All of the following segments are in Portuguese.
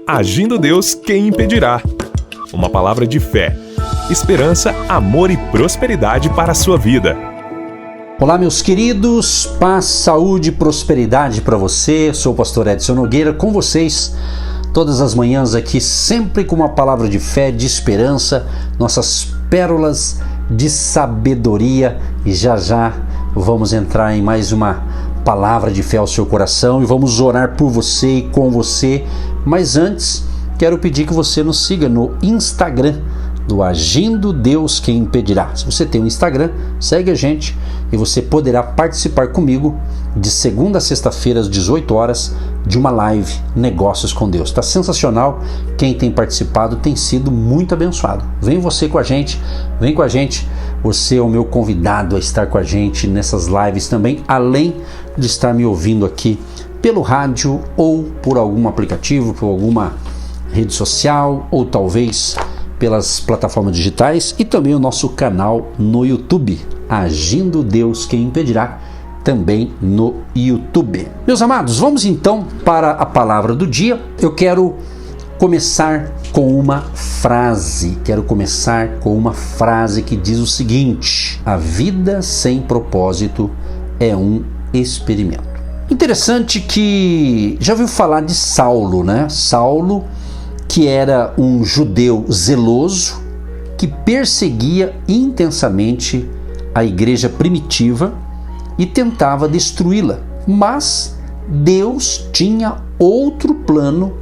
Agindo Deus, quem impedirá? Uma palavra de fé, esperança, amor e prosperidade para a sua vida. Olá, meus queridos, paz, saúde e prosperidade para você. Eu sou o pastor Edson Nogueira, com vocês todas as manhãs aqui, sempre com uma palavra de fé, de esperança, nossas pérolas de sabedoria. E já vamos entrar em mais uma palavra de fé ao seu coração e vamos orar por você e com você. Mas antes, quero pedir que você nos siga no Instagram do Agindo Deus, quem impedirá. Se você tem um Instagram, segue a gente e você poderá participar comigo de segunda a sexta-feira às 18 horas de uma live Negócios com Deus. Está sensacional, quem tem participado tem sido muito abençoado. Vem você com a gente, vem com a gente. Você é o meu convidado a estar com a gente nessas lives também, além de estar me ouvindo aqui pelo rádio ou por algum aplicativo, por alguma rede social ou talvez pelas plataformas digitais e também o nosso canal no YouTube, Agindo Deus, quem impedirá, também no YouTube. Meus amados, vamos então para a palavra do dia. Eu quero começar com uma frase. Que diz o seguinte: a vida sem propósito é um experimento. Interessante que já ouviu falar de Saulo, né? Saulo, que era um judeu zeloso, que perseguia intensamente a igreja primitiva e tentava destruí-la. Mas Deus tinha outro plano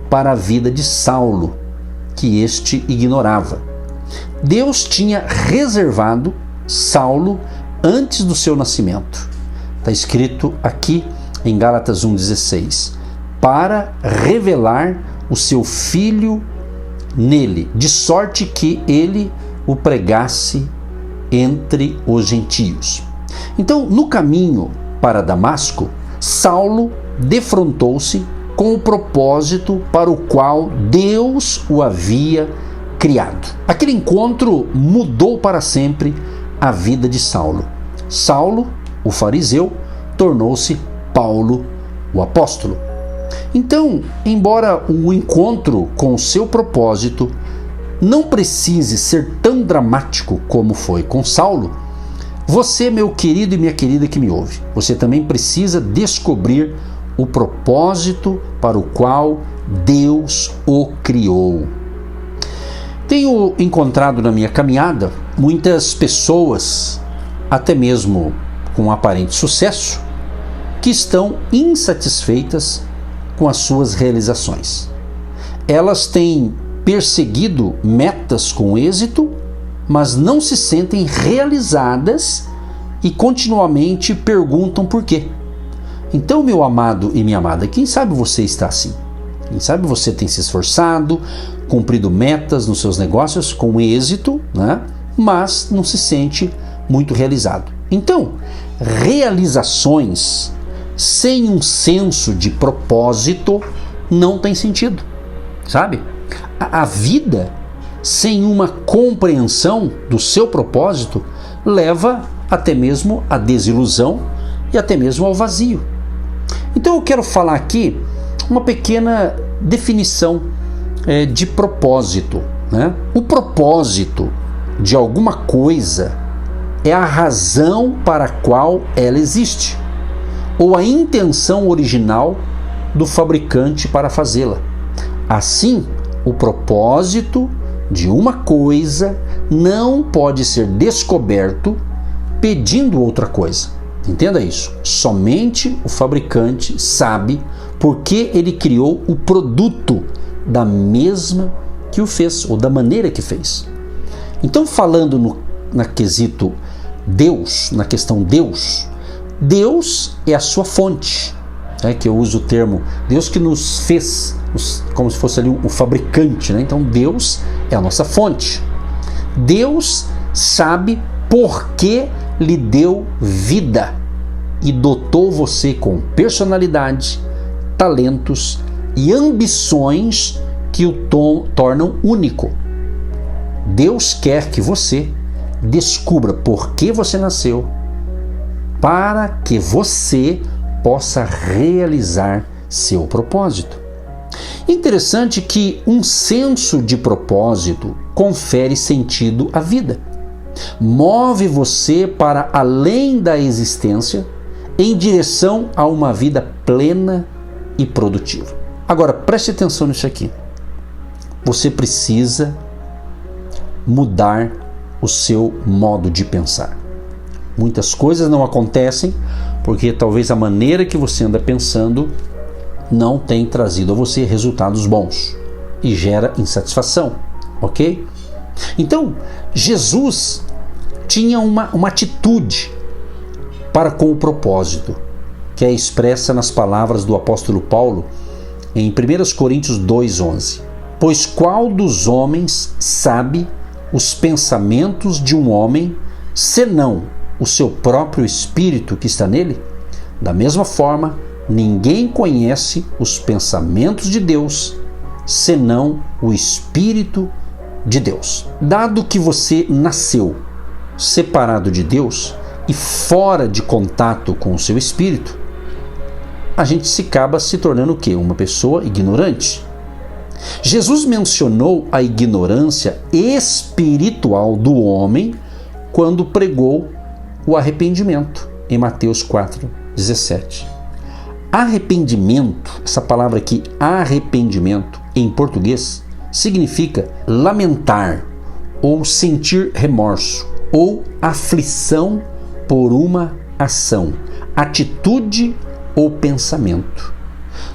para a vida de Saulo, que este ignorava. Deus tinha reservado Saulo antes do seu nascimento. Está escrito aqui em Gálatas 1,16, para revelar o seu filho nele, de sorte que ele o pregasse entre os gentios. Então, no caminho para Damasco, Saulo defrontou-se com o propósito para o qual Deus o havia criado. Aquele encontro mudou para sempre a vida de Saulo. Saulo, o fariseu, tornou-se Paulo, o apóstolo. Então, embora o encontro com o seu propósito não precise ser tão dramático como foi com Saulo, você, meu querido e minha querida que me ouve, você também precisa descobrir o propósito para o qual Deus o criou. Tenho encontrado na minha caminhada muitas pessoas, até mesmo com aparente sucesso, que estão insatisfeitas com as suas realizações. Elas têm perseguido metas com êxito, mas não se sentem realizadas e continuamente perguntam por quê. Então, meu amado e minha amada, quem sabe você está assim? Quem sabe você tem se esforçado, cumprido metas nos seus negócios com êxito, né? Mas não se sente muito realizado. Então, realizações sem um senso de propósito não tem sentido, sabe? A vida sem uma compreensão do seu propósito leva até mesmo à desilusão e até mesmo ao vazio. Então eu quero falar aqui uma pequena definição de propósito, né? O propósito de alguma coisa é a razão para a qual ela existe, ou a intenção original do fabricante para fazê-la. Assim, o propósito de uma coisa não pode ser descoberto pedindo outra coisa. Entenda isso. Somente o fabricante sabe por que ele criou o produto da mesma que o fez, ou da maneira que fez. Então, falando na quesito Deus, na questão Deus, Deus é a sua fonte, né? Que eu uso o termo Deus que nos fez, como se fosse ali o fabricante, né? Então Deus é a nossa fonte. Deus sabe por que lhe deu vida e dotou você com personalidade, talentos e ambições que o tornam único. Deus quer que você descubra por que você nasceu, para que você possa realizar seu propósito. Interessante que um senso de propósito confere sentido à vida. Move você para além da existência em direção a uma vida plena e produtiva. Agora, preste atenção nisso aqui. Você precisa mudar o seu modo de pensar. Muitas coisas não acontecem porque talvez a maneira que você anda pensando não tem trazido a você resultados bons e gera insatisfação, ok? Então, Jesus tinha uma atitude para com o propósito, que é expressa nas palavras do apóstolo Paulo em 1 Coríntios 2,11. Pois qual dos homens sabe os pensamentos de um homem, senão o seu próprio espírito que está nele? Da mesma forma, ninguém conhece os pensamentos de Deus, senão o Espírito de Deus. Dado que você nasceu separado de Deus e fora de contato com o seu espírito, a gente se acaba se tornando o quê? Uma pessoa ignorante. Jesus mencionou a ignorância espiritual do homem quando pregou o arrependimento em Mateus 4,17. Arrependimento, essa palavra aqui, arrependimento, em português, significa lamentar ou sentir remorso ou aflição por uma ação, atitude ou pensamento.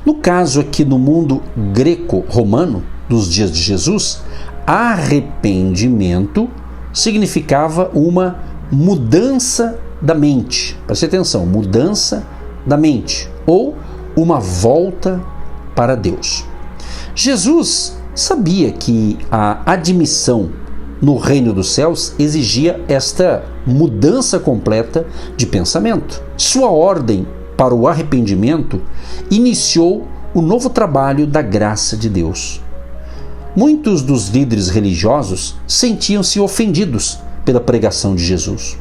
No caso aqui no mundo greco-romano dos dias de Jesus, arrependimento significava uma mudança da mente. Preste atenção, mudança da mente ou uma volta para Deus. Jesus sabia que a admissão no reino dos céus exigia esta mudança completa de pensamento. Sua ordem para o arrependimento iniciou o novo trabalho da graça de Deus. Muitos dos líderes religiosos sentiam-se ofendidos pela pregação de Jesus.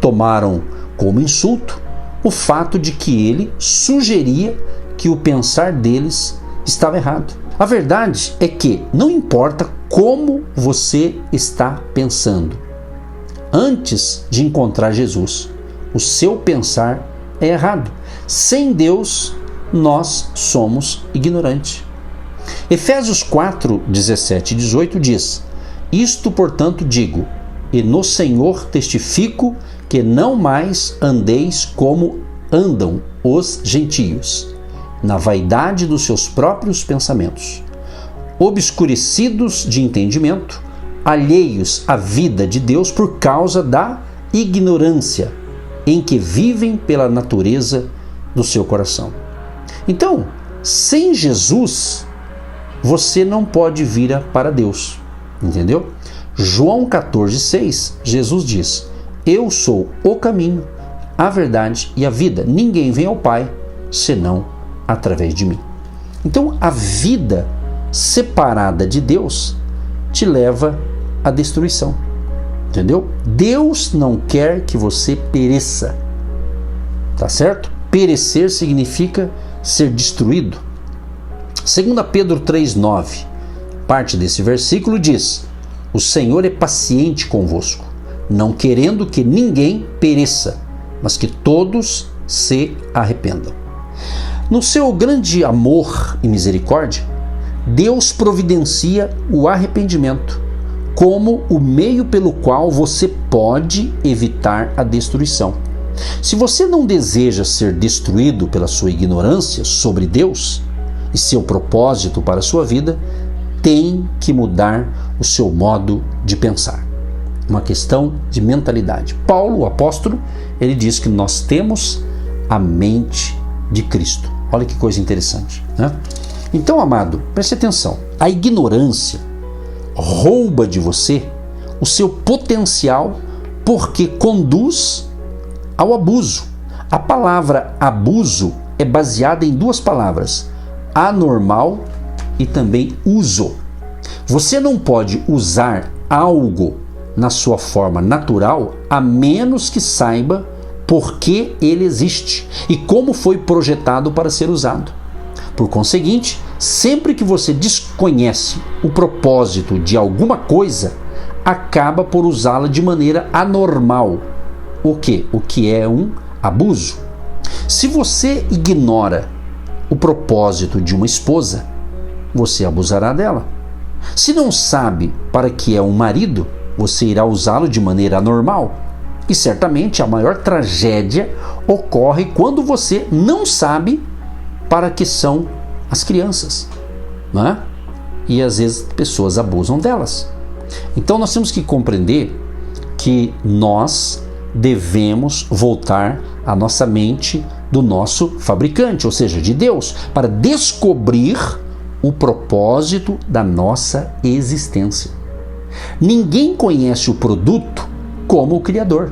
Tomaram como insulto o fato de que ele sugeria que o pensar deles estava errado. A verdade é que não importa como você está pensando, antes de encontrar Jesus, o seu pensar é errado. Sem Deus, nós somos ignorantes. Efésios 4, 17 e 18 diz: Isto, portanto, digo, e no Senhor testifico, que não mais andeis como andam os gentios, na vaidade dos seus próprios pensamentos, obscurecidos de entendimento, alheios à vida de Deus por causa da ignorância em que vivem pela natureza do seu coração. Então, sem Jesus, você não pode vir para Deus, entendeu? João 14,6, Jesus diz: Eu sou o caminho, a verdade e a vida. Ninguém vem ao Pai senão através de mim. Então, a vida separada de Deus te leva à destruição, entendeu? Deus não quer que você pereça, tá certo? Perecer significa ser destruído. 2 Pedro 3,9, parte desse versículo diz: O Senhor é paciente convosco, não querendo que ninguém pereça, mas que todos se arrependam. No seu grande amor e misericórdia, Deus providencia o arrependimento como o meio pelo qual você pode evitar a destruição. Se você não deseja ser destruído pela sua ignorância sobre Deus e seu propósito para a sua vida, tem que mudar o seu modo de pensar. Uma questão de mentalidade. Paulo, o apóstolo, ele diz que nós temos a mente de Cristo. Olha que coisa interessante, né? Então, amado, preste atenção. A ignorância rouba de você o seu potencial porque conduz ao abuso. A palavra abuso é baseada em duas palavras: anormal e também uso. Você não pode usar algo na sua forma natural a menos que saiba por que ele existe e como foi projetado para ser usado. Por conseguinte, Sempre que você desconhece o propósito de alguma coisa, acaba por usá-la de maneira anormal. O quê? O que é um abuso. Se você ignora o propósito de uma esposa, você abusará dela. Se não sabe para que é um marido, você irá usá-lo de maneira anormal. E certamente a maior tragédia ocorre quando você não sabe para que são as crianças, não é? E às vezes pessoas abusam delas. Então nós temos que compreender que nós devemos voltar a nossa mente do nosso fabricante, ou seja, de Deus, para descobrir o propósito da nossa existência. Ninguém conhece o produto como o Criador.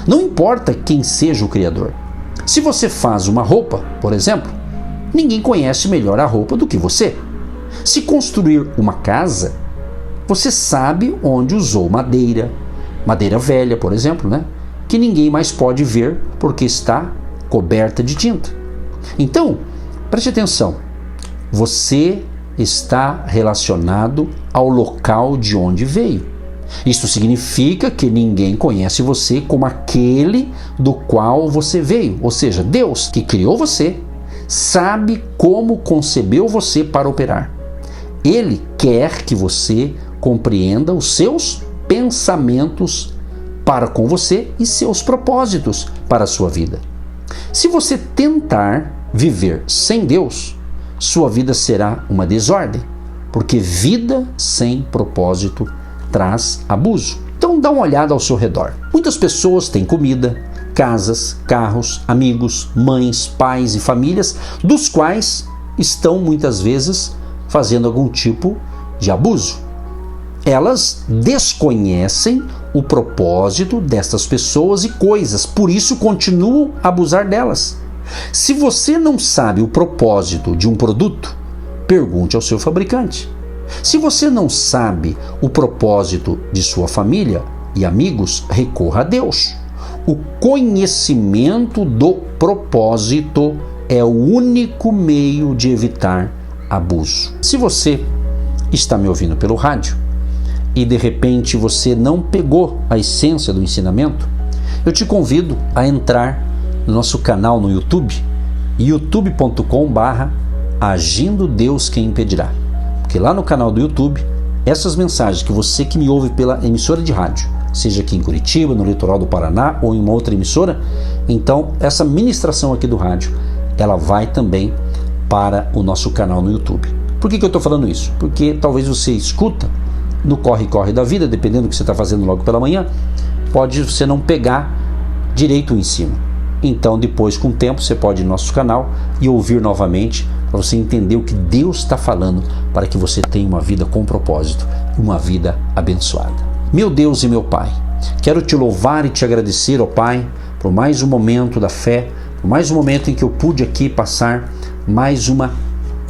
Não importa quem seja o Criador. Se você faz uma roupa, por exemplo, ninguém conhece melhor a roupa do que você. Se construir uma casa, você sabe onde usou madeira velha, por exemplo, né? Que ninguém mais pode ver porque está coberta de tinta. Então, preste atenção. Você está relacionado ao local de onde veio. Isso significa que ninguém conhece você como aquele do qual você veio. Ou seja, Deus, que criou você, sabe como concebeu você para operar. Ele quer que você compreenda os seus pensamentos para com você e seus propósitos para a sua vida. Se você tentar viver sem Deus, sua vida será uma desordem, porque vida sem propósito traz abuso. Então dá uma olhada ao seu redor. Muitas pessoas têm comida, casas, carros, amigos, mães, pais e famílias, dos quais estão muitas vezes fazendo algum tipo de abuso. Elas desconhecem o propósito destas pessoas e coisas, por isso continuam a abusar delas. Se você não sabe o propósito de um produto, pergunte ao seu fabricante. Se você não sabe o propósito de sua família e amigos, recorra a Deus. O conhecimento do propósito é o único meio de evitar abuso. Se você está me ouvindo pelo rádio e de repente você não pegou a essência do ensinamento, eu te convido a entrar no nosso canal no YouTube, youtube.com/Agindo Deus Quem Impedirá. Porque lá no canal do YouTube, essas mensagens que você que me ouve pela emissora de rádio, seja aqui em Curitiba, no litoral do Paraná ou em uma outra emissora, então essa ministração aqui do rádio, ela vai também para o nosso canal no YouTube. Por que eu estou falando isso? Porque talvez você escuta no corre-corre da vida, dependendo do que você está fazendo logo pela manhã, pode você não pegar direito o ensino. Então depois, com o tempo, você pode ir no nosso canal e ouvir novamente, para você entender o que Deus está falando, para que você tenha uma vida com propósito, uma vida abençoada. Meu Deus e meu Pai, quero te louvar e te agradecer, ó Pai, por mais um momento da fé, por mais um momento em que eu pude aqui passar mais uma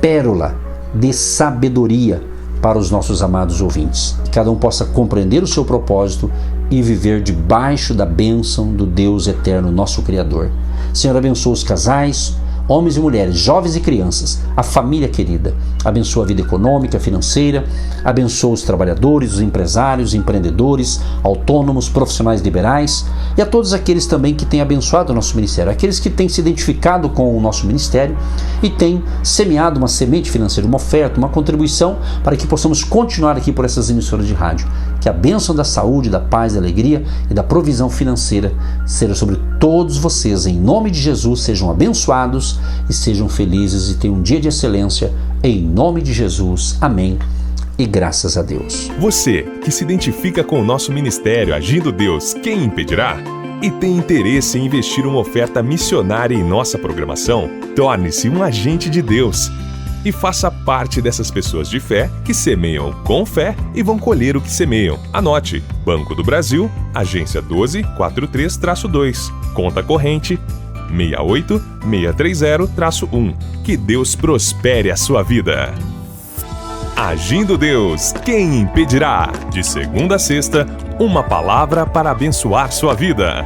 pérola de sabedoria para os nossos amados ouvintes. Que cada um possa compreender o seu propósito e viver debaixo da bênção do Deus eterno, nosso Criador. Senhor, abençoa os casais, homens e mulheres, jovens e crianças, a família querida. Abençoa a vida econômica, financeira, abençoa os trabalhadores, os empresários, empreendedores, autônomos, profissionais liberais e a todos aqueles também que têm abençoado o nosso ministério, aqueles que têm se identificado com o nosso ministério e têm semeado uma semente financeira, uma oferta, uma contribuição para que possamos continuar aqui por essas emissoras de rádio. Que a bênção da saúde, da paz, da alegria e da provisão financeira seja sobre todos vocês. Em nome de Jesus, sejam abençoados e sejam felizes e tenham um dia de excelência. Em nome de Jesus. Amém. E graças a Deus. Você que se identifica com o nosso ministério Agindo Deus, Quem Impedirá? E tem interesse em investir uma oferta missionária em nossa programação? Torne-se um agente de Deus e faça parte dessas pessoas de fé que semeiam com fé e vão colher o que semeiam. Anote: Banco do Brasil, agência 1243-2, conta corrente 68630-1. Que Deus prospere a sua vida. Agindo Deus, quem impedirá? De segunda a sexta, uma palavra para abençoar sua vida.